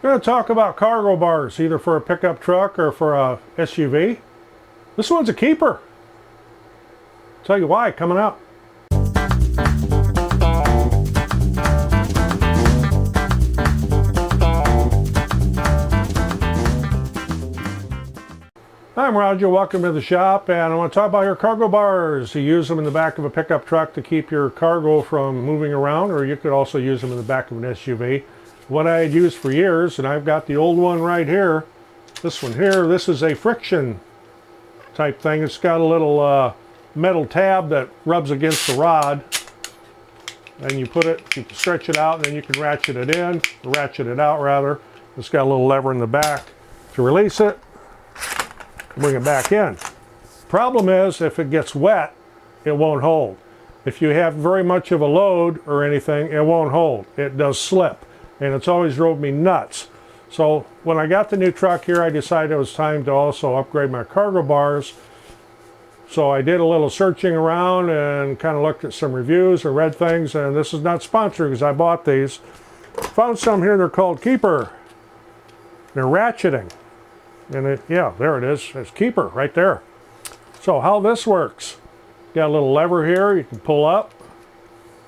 I'm going to talk about cargo bars, either for a pickup truck or for a SUV. This one's a keeper. Tell you why, coming up. I'm Roger, welcome to the shop, and I want to talk about your cargo bars. You use them in the back of a pickup truck to keep your cargo from moving around, or you could also use them in the back of an SUV. What I had used for years, and I've got the old one right here, this one here, this is a friction type thing. It's got a little metal tab that rubs against the rod, and you put it, you stretch it out, and then you can ratchet it in, ratchet it out rather. It's got a little lever in the back to release it, bring it back in. Problem is, if it gets wet, it won't hold. If you have very much of a load or anything, it won't hold. It does slip, and it's always drove me nuts. So when I got the new truck here, I decided it was time to also upgrade my cargo bars. So I did a little searching around and kind of looked at some reviews and read things, and this is not sponsored because I bought these. Found some here, they're called Keeper. They're ratcheting. And yeah, there it is. It's Keeper right there. So how this works, got a little lever here you can pull up.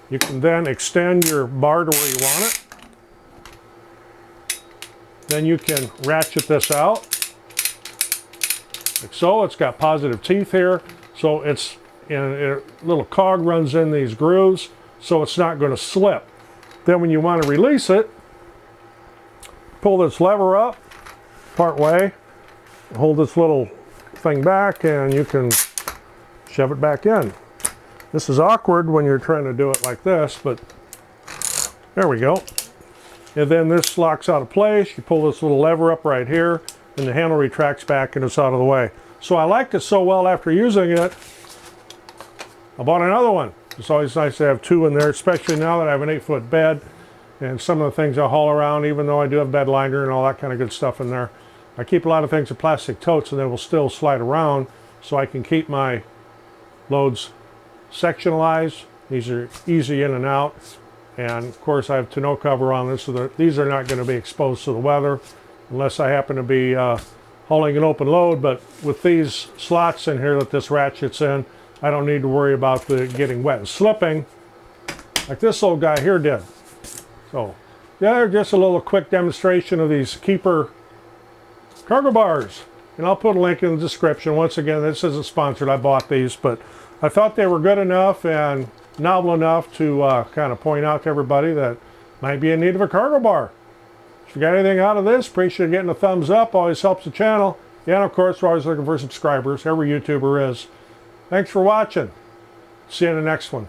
You can then extend your bar to where you want it. Then you can ratchet this out, like so. It's got positive teeth here, so it's a little cog runs in these grooves, so it's not going to slip. Then when you want to release it, pull this lever up part way, hold this little thing back, and you can shove it back in. This is awkward when you're trying to do it like this, but there we go. And then this locks out of place. You pull this little lever up right here, and the handle retracts back and it's out of the way. So I liked it so well after using it, I bought another one. It's always nice to have two in there, especially now that I have an 8-foot bed and some of the things I haul around, even though I do have bed liner and all that kind of good stuff in there. I keep a lot of things in plastic totes and they will still slide around, so I can keep my loads sectionalized. These are easy in and out. And of course I have tonneau cover on this, so these are not going to be exposed to the weather unless I happen to be hauling an open load. But with these slots in here that this ratchets in, I don't need to worry about the getting wet and slipping like this old guy here did. So yeah, just a little quick demonstration of these Keeper cargo bars, and I'll put a link in the description. Once again, this isn't sponsored, I bought these, but I thought they were good enough and novel enough to kind of point out to everybody that might be in need of a cargo bar. If you got anything out of this, appreciate getting a thumbs up, always helps the channel. Yeah, and of course we're always looking for subscribers, every YouTuber is. Thanks for watching. See you in the next one.